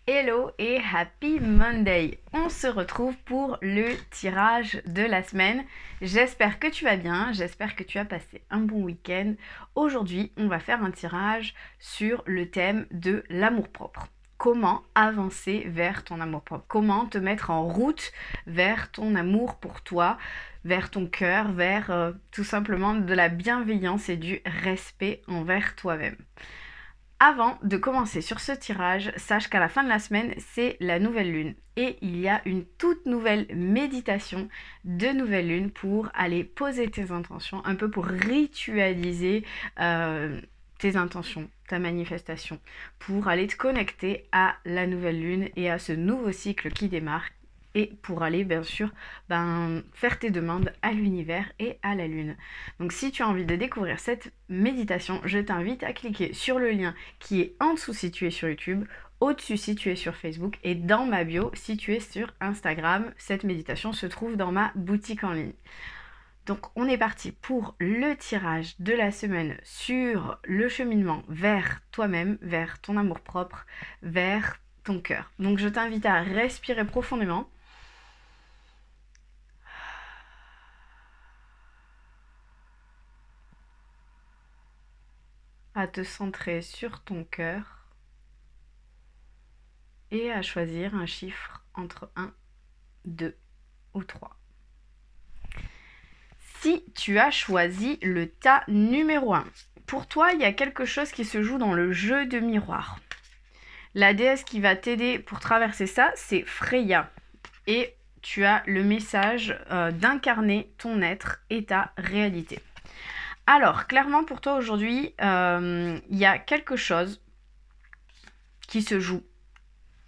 Hello et happy Monday. On se retrouve pour le tirage de la semaine. J'espère que tu vas bien, j'espère que tu as passé un bon week-end. Aujourd'hui, on va faire un tirage sur le thème de l'amour-propre. Comment avancer vers ton amour-propre? Comment te mettre en route vers ton amour pour toi, vers ton cœur, vers tout simplement de la bienveillance et du respect envers toi-même. Avant de commencer sur ce tirage, sache qu'à la fin de la semaine, c'est la nouvelle lune. Et il y a une toute nouvelle méditation de nouvelle lune pour aller poser tes intentions, un peu pour ritualiser tes intentions, ta manifestation, pour aller te connecter à la nouvelle lune et à ce nouveau cycle qui démarre. Et pour aller bien sûr faire tes demandes à l'univers et à la lune. Donc si tu as envie de découvrir cette méditation, je t'invite à cliquer sur le lien qui est en dessous si tu es sur YouTube, au-dessus si tu es sur Facebook et dans ma bio si tu es sur Instagram. Cette méditation se trouve dans ma boutique en ligne. Donc on est parti pour le tirage de la semaine sur le cheminement vers toi-même, vers ton amour-propre, vers ton cœur. Donc je t'invite à respirer profondément. À te centrer sur ton cœur et à choisir un chiffre entre 1, 2 ou 3. Si tu as choisi le tas numéro 1, pour toi, il y a quelque chose qui se joue dans le jeu de miroir. La déesse qui va t'aider pour traverser ça, c'est Freya. Et tu as le message d'incarner ton être et ta réalité. Alors, clairement pour toi aujourd'hui, il y a quelque chose qui se joue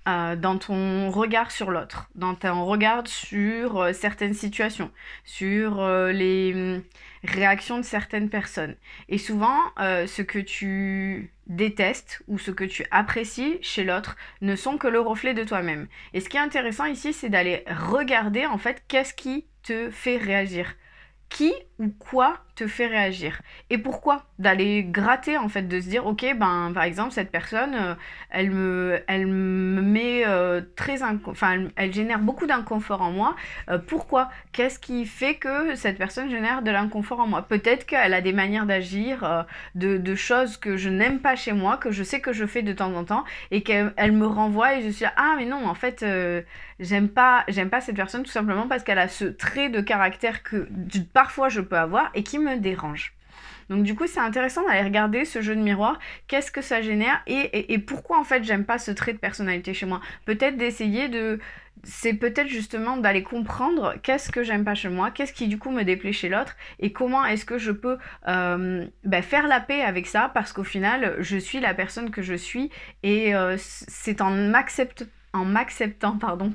dans ton regard sur l'autre, dans ton regard sur certaines situations, sur les réactions de certaines personnes. Et souvent, ce que tu détestes ou ce que tu apprécies chez l'autre ne sont que le reflet de toi-même. Et ce qui est intéressant ici, c'est d'aller regarder en fait qu'est-ce qui te fait réagir. Qui ou quoi te fait réagir et pourquoi, d'aller gratter en fait, de se dire ok par exemple cette personne elle me met elle génère beaucoup d'inconfort en moi. Pourquoi, qu'est-ce qui fait que cette personne génère de l'inconfort en moi? Peut-être qu'elle a des manières d'agir, de choses que je n'aime pas chez moi, que je sais que je fais de temps en temps et qu'elle me renvoie et je suis ah mais non en fait j'aime pas cette personne tout simplement parce qu'elle a ce trait de caractère que parfois je peux avoir et qui me dérange. Donc du coup c'est intéressant d'aller regarder ce jeu de miroir, qu'est-ce que ça génère et pourquoi en fait j'aime pas ce trait de personnalité chez moi. Peut-être d'essayer c'est peut-être justement d'aller comprendre qu'est-ce que j'aime pas chez moi, qu'est-ce qui du coup me déplaît chez l'autre et comment est-ce que je peux faire la paix avec ça, parce qu'au final je suis la personne que je suis et c'est en m'acceptant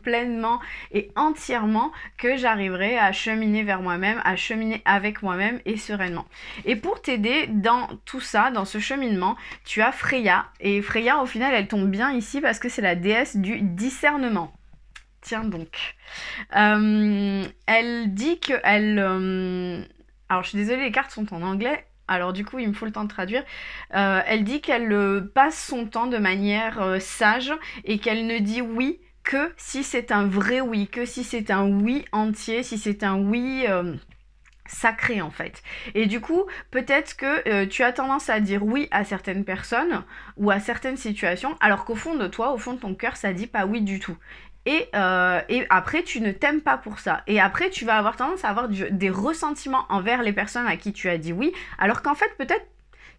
pleinement et entièrement que j'arriverai à cheminer vers moi-même, à cheminer avec moi-même et sereinement. Et pour t'aider dans tout ça, dans ce cheminement, tu as Freya. Et Freya, au final, elle tombe bien ici parce que c'est la déesse du discernement. Tiens donc. Elle dit qu'elle... alors je suis désolée, les cartes sont en anglais. Alors du coup, il me faut le temps de traduire. Elle dit qu'elle passe son temps de manière sage et qu'elle ne dit oui que si c'est un vrai oui, que si c'est un oui entier, si c'est un oui sacré en fait. Et du coup, peut-être que tu as tendance à dire oui à certaines personnes ou à certaines situations, alors qu'au fond de toi, au fond de ton cœur, ça dit pas oui du tout. Et après, tu ne t'aimes pas pour ça. Et après, tu vas avoir tendance à avoir des ressentiments envers les personnes à qui tu as dit oui, alors qu'en fait, peut-être,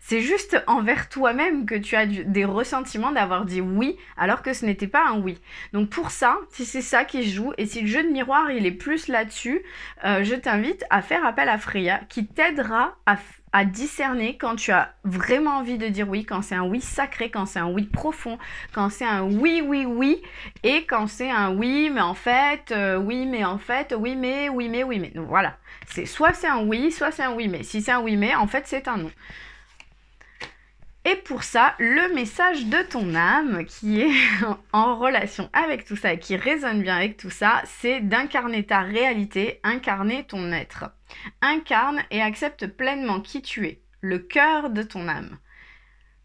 c'est juste envers toi-même que tu as des ressentiments d'avoir dit oui, alors que ce n'était pas un oui. Donc pour ça, si c'est ça qui se joue, et si le jeu de miroir, il est plus là-dessus, je t'invite à faire appel à Freya, qui t'aidera à discerner quand tu as vraiment envie de dire oui, quand c'est un oui sacré, quand c'est un oui profond, quand c'est un oui, oui, oui, et quand c'est un oui, mais en fait, oui, mais en fait, oui, mais, oui, mais, oui, mais. Donc voilà, soit c'est un oui, soit c'est un oui, mais. Si c'est un oui, mais, en fait, c'est un non. Et pour ça, le message de ton âme qui est en relation avec tout ça et qui résonne bien avec tout ça, c'est d'incarner ta réalité, incarner ton être. Incarne et accepte pleinement qui tu es, le cœur de ton âme.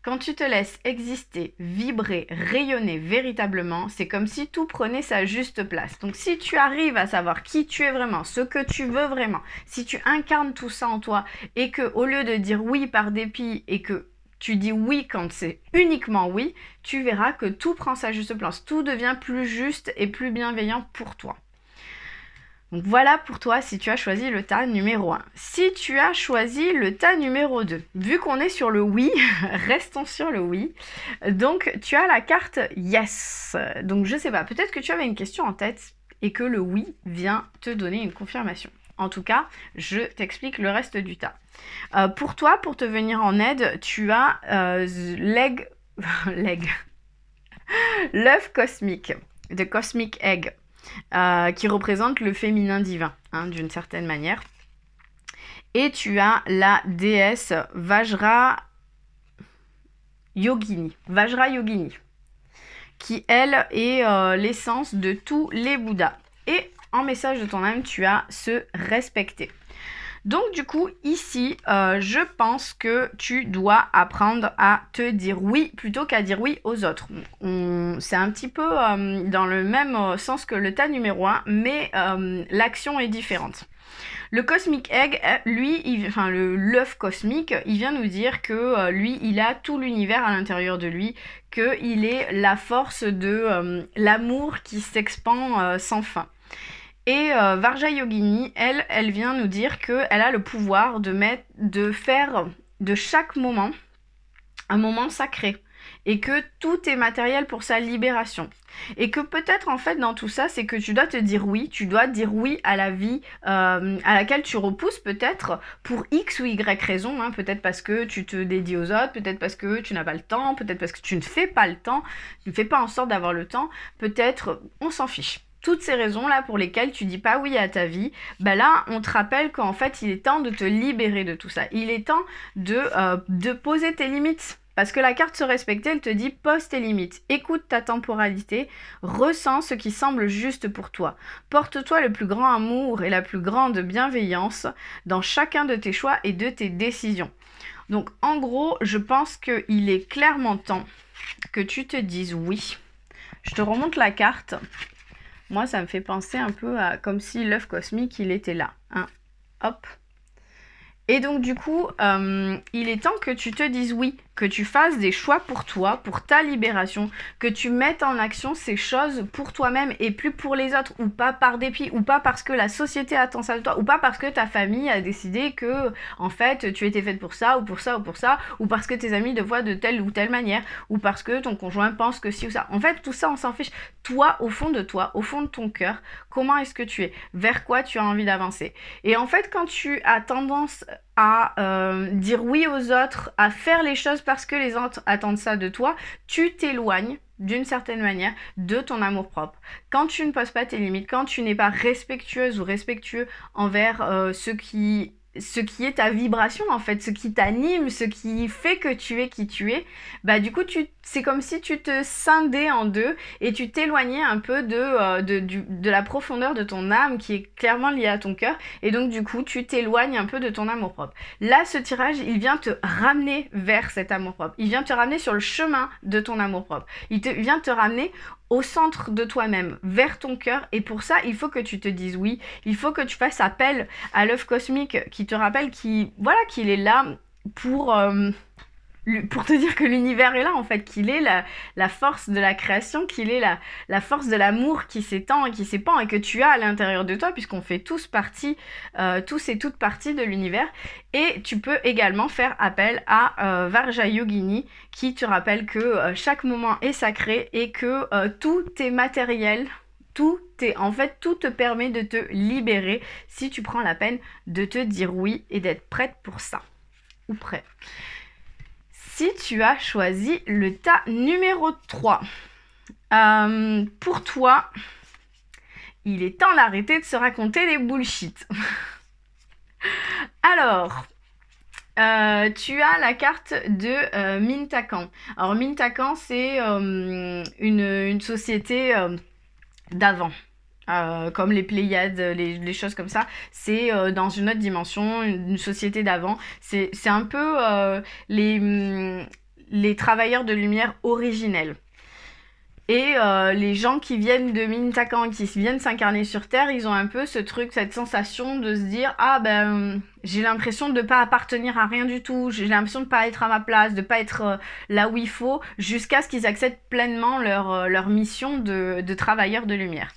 Quand tu te laisses exister, vibrer, rayonner véritablement, c'est comme si tout prenait sa juste place. Donc si tu arrives à savoir qui tu es vraiment, ce que tu veux vraiment, si tu incarnes tout ça en toi et que au lieu de dire oui par dépit et que tu dis oui quand c'est uniquement oui, tu verras que tout prend sa juste place, tout devient plus juste et plus bienveillant pour toi. Donc voilà pour toi si tu as choisi le tas numéro 1. Si tu as choisi le tas numéro 2, vu qu'on est sur le oui, restons sur le oui. Donc tu as la carte yes. Donc je sais pas, peut-être que tu avais une question en tête et que le oui vient te donner une confirmation. En tout cas, je t'explique le reste du tas. Pour toi, pour te venir en aide, tu as l'œuf cosmique, the cosmic egg. Qui représente le féminin divin, hein, d'une certaine manière. Et tu as la déesse Vajra Yogini, qui elle est l'essence de tous les Bouddhas. Et en message de ton âme, tu as se respecter. Donc du coup, ici, je pense que tu dois apprendre à te dire oui plutôt qu'à dire oui aux autres. C'est un petit peu dans le même sens que le tas numéro 1, mais l'action est différente. Le Cosmic Egg, lui, l'œuf cosmique, il vient nous dire que lui, il a tout l'univers à l'intérieur de lui, qu'il est la force de l'amour qui s'expand sans fin. Et Vajra Yogini, elle vient nous dire qu'elle a le pouvoir de faire de chaque moment un moment sacré. Et que tout est matériel pour sa libération. Et que peut-être en fait dans tout ça, c'est que tu dois te dire oui, tu dois dire oui à la vie à laquelle tu repousses peut-être pour X ou Y raison, hein, peut-être parce que tu te dédies aux autres, peut-être parce que tu n'as pas le temps, peut-être parce que tu ne fais pas le temps, tu ne fais pas en sorte d'avoir le temps, peut-être on s'en fiche. Toutes ces raisons-là pour lesquelles tu dis pas oui à ta vie, bah là, on te rappelle qu'en fait, il est temps de te libérer de tout ça. Il est temps de poser tes limites. Parce que la carte se respecter, elle te dit pose tes limites, écoute ta temporalité, ressens ce qui semble juste pour toi. Porte-toi le plus grand amour et la plus grande bienveillance dans chacun de tes choix et de tes décisions. Donc en gros, je pense qu'il est clairement temps que tu te dises oui. Je te remonte la carte. Moi, ça me fait penser un peu à comme si l'œuf cosmique, il était là. Hein. Hop. Et donc, du coup, il est temps que tu te dises oui, que tu fasses des choix pour toi, pour ta libération, que tu mettes en action ces choses pour toi-même et plus pour les autres, ou pas par dépit, ou pas parce que la société attend ça de toi, ou pas parce que ta famille a décidé que, en fait, tu étais faite pour ça, ou pour ça, ou pour ça, ou parce que tes amis te voient de telle ou telle manière, ou parce que ton conjoint pense que ci ou ça. En fait, tout ça, on s'en fiche. Toi, au fond de toi, au fond de ton cœur, comment est-ce que tu es? Vers quoi tu as envie d'avancer? Et en fait, quand tu as tendance à dire oui aux autres, à faire les choses parce que les autres attendent ça de toi, tu t'éloignes d'une certaine manière de ton amour-propre. Quand tu ne poses pas tes limites, quand tu n'es pas respectueuse ou respectueux envers ce qui est ta vibration en fait, ce qui t'anime, ce qui fait que tu es qui tu es, bah du coup c'est comme si tu te scindais en deux et tu t'éloignais un peu de la profondeur de ton âme qui est clairement liée à ton cœur et donc du coup tu t'éloignes un peu de ton amour propre. Là ce tirage il vient te ramener vers cet amour propre, il vient te ramener sur le chemin de ton amour propre, vient te ramener au centre de toi-même, vers ton cœur. Et pour ça, il faut que tu te dises oui. Il faut que tu fasses appel à l'œuf cosmique qui te rappelle qu'il est là pour te dire que l'univers est là, en fait, qu'il est la force de la création, qu'il est la force de l'amour qui s'étend et qui s'épand et que tu as à l'intérieur de toi, puisqu'on fait tous et toutes partie de l'univers. Et tu peux également faire appel à Vajra Yogini, qui te rappelle que chaque moment est sacré et que tout est matériel. Tout te permet de te libérer si tu prends la peine de te dire oui et d'être prête pour ça. Ou prêt. Si tu as choisi le tas numéro 3, pour toi, il est temps d'arrêter de se raconter des bullshit. Alors, tu as la carte de Mintakan. Alors, Mintakan, c'est une société d'avant. Comme les Pléiades, les choses comme ça, c'est dans une autre dimension, une société d'avant. C'est un peu les travailleurs de lumière originels. Et les gens qui viennent de Mintakan, qui viennent s'incarner sur Terre, ils ont un peu ce truc, cette sensation de se dire « Ah ben, j'ai l'impression de ne pas appartenir à rien du tout, j'ai l'impression de ne pas être à ma place, de ne pas être là où il faut », jusqu'à ce qu'ils acceptent pleinement leur mission de travailleurs de lumière.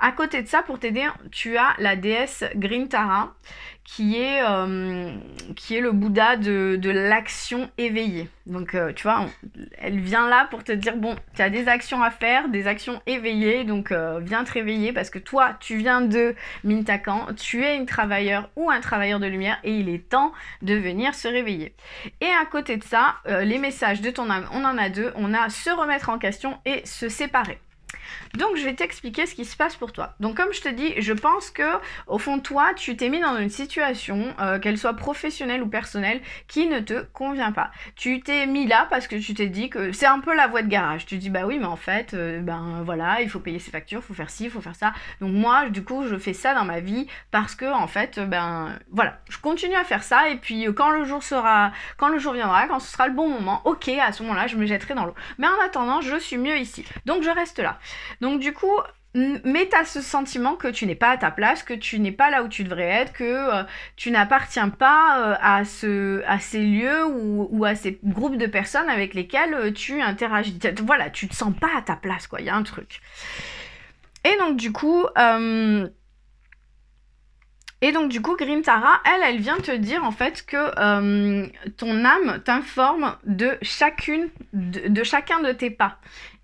À côté de ça, pour t'aider, tu as la déesse Grintara, qui est le Bouddha de l'action éveillée. Donc, tu vois, elle vient là pour te dire, bon, tu as des actions à faire, des actions éveillées, donc viens te réveiller, parce que toi, tu viens de Mintakan, tu es une travailleuse ou un travailleur de lumière, et il est temps de venir se réveiller. Et à côté de ça, les messages de ton âme, on en a deux, on a se remettre en question et se séparer. Donc je vais t'expliquer ce qui se passe pour toi. Donc comme je te dis, je pense que au fond toi, tu t'es mis dans une situation, qu'elle soit professionnelle ou personnelle, qui ne te convient pas. Tu t'es mis là parce que tu t'es dit que c'est un peu la voie de garage. Tu te dis bah oui mais en fait, ben voilà, il faut payer ses factures, il faut faire ci, il faut faire ça. Donc moi du coup je fais ça dans ma vie parce que en fait, ben voilà, je continue à faire ça et puis quand le jour viendra, quand ce sera le bon moment, ok, à ce moment-là je me jetterai dans l'eau. Mais en attendant, je suis mieux ici. Donc je reste là. Donc du coup, mais t'as ce sentiment que tu n'es pas à ta place, que tu n'es pas là où tu devrais être, que tu n'appartiens pas à ces lieux ou à ces groupes de personnes avec lesquels tu interagis. Voilà, tu te sens pas à ta place, quoi, il y a un truc. Et donc du coup, Grintara, elle vient te dire en fait que ton âme t'informe de chacun de tes pas.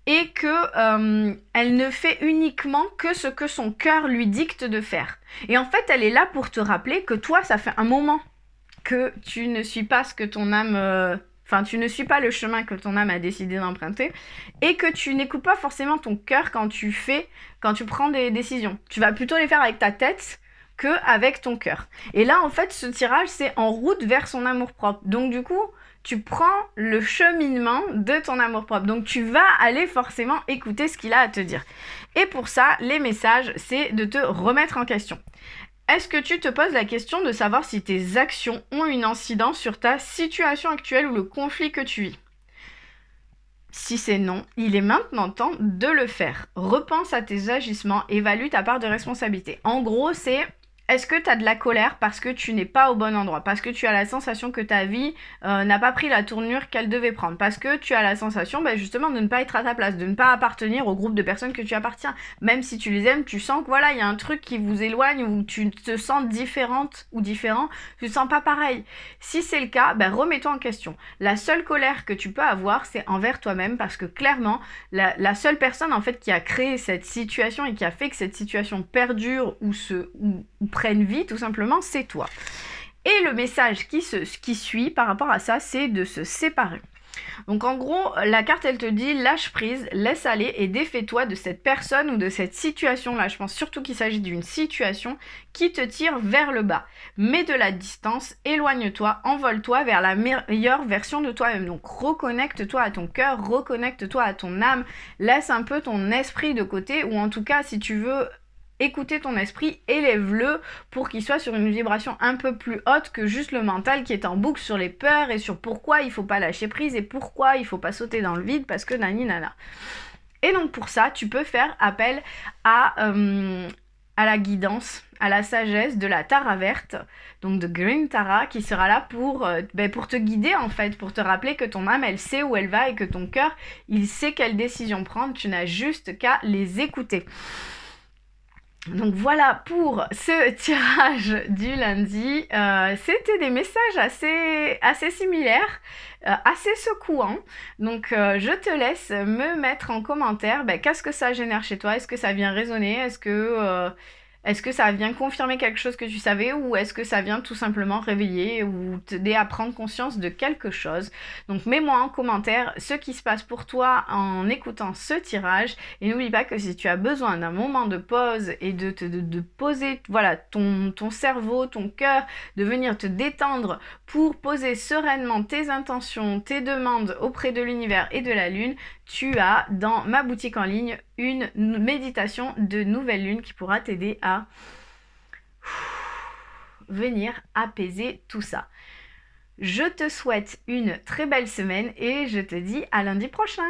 Et que elle ne fait uniquement que ce que son cœur lui dicte de faire. Et en fait, elle est là pour te rappeler que toi, ça fait un moment que tu ne suis pas ce que ton âme... tu ne suis pas le chemin que ton âme a décidé d'emprunter et que tu n'écoutes pas forcément ton cœur quand tu prends des décisions. Tu vas plutôt les faire avec ta tête qu'avec ton cœur. Et là, en fait, ce tirage, c'est en route vers son amour-propre. Donc, du coup, tu prends le cheminement de ton amour-propre. Donc, tu vas aller forcément écouter ce qu'il a à te dire. Et pour ça, les messages, c'est de te remettre en question. Est-ce que tu te poses la question de savoir si tes actions ont une incidence sur ta situation actuelle ou le conflit que tu vis ? Si c'est non, il est maintenant temps de le faire. Repense à tes agissements, évalue ta part de responsabilité. En gros, c'est... Est-ce que tu as de la colère parce que tu n'es pas au bon endroit? Parce que tu as la sensation que ta vie n'a pas pris la tournure qu'elle devait prendre? Parce que tu as la sensation justement de ne pas être à ta place, de ne pas appartenir au groupe de personnes que tu appartiens. Même si tu les aimes, tu sens que voilà, il y a un truc qui vous éloigne ou tu te sens différente ou différent, tu te sens pas pareil. Si c'est le cas, remets-toi en question. La seule colère que tu peux avoir, c'est envers toi-même parce que clairement, la seule personne en fait qui a créé cette situation et qui a fait que cette situation perdure ou prenne vie, tout simplement, c'est toi. Et le message qui suit par rapport à ça, c'est de se séparer. Donc en gros, la carte, elle te dit lâche prise, laisse aller et défais-toi de cette personne ou de cette situation-là. Je pense surtout qu'il s'agit d'une situation qui te tire vers le bas. Mets de la distance, éloigne-toi, envole-toi vers la meilleure version de toi-même. Donc reconnecte-toi à ton cœur, reconnecte-toi à ton âme, laisse un peu ton esprit de côté, ou en tout cas, si tu veux écouter ton esprit, élève-le pour qu'il soit sur une vibration un peu plus haute que juste le mental qui est en boucle sur les peurs et sur pourquoi il faut pas lâcher prise et pourquoi il faut pas sauter dans le vide parce que nani nana. Et donc pour ça, tu peux faire appel à la guidance, à la sagesse de la Tara verte, donc de Grintara, qui sera là pour te guider en fait, pour te rappeler que ton âme, elle sait où elle va et que ton cœur, il sait quelle décision prendre, tu n'as juste qu'à les écouter. Donc voilà pour ce tirage du lundi. C'était des messages assez similaires, assez secouants. Donc je te laisse me mettre en commentaire qu'est-ce que ça génère chez toi. Est-ce que ça vient résonner? Est-ce que ça vient confirmer quelque chose que tu savais ou est-ce que ça vient tout simplement réveiller ou t'aider à prendre conscience de quelque chose? Donc mets-moi en commentaire ce qui se passe pour toi en écoutant ce tirage et n'oublie pas que si tu as besoin d'un moment de pause et de poser voilà, ton cerveau, ton cœur, de venir te détendre pour poser sereinement tes intentions, tes demandes auprès de l'univers et de la lune, tu as dans ma boutique en ligne une méditation de nouvelle lune qui pourra t'aider à venir apaiser tout ça. Je te souhaite une très belle semaine et je te dis à lundi prochain.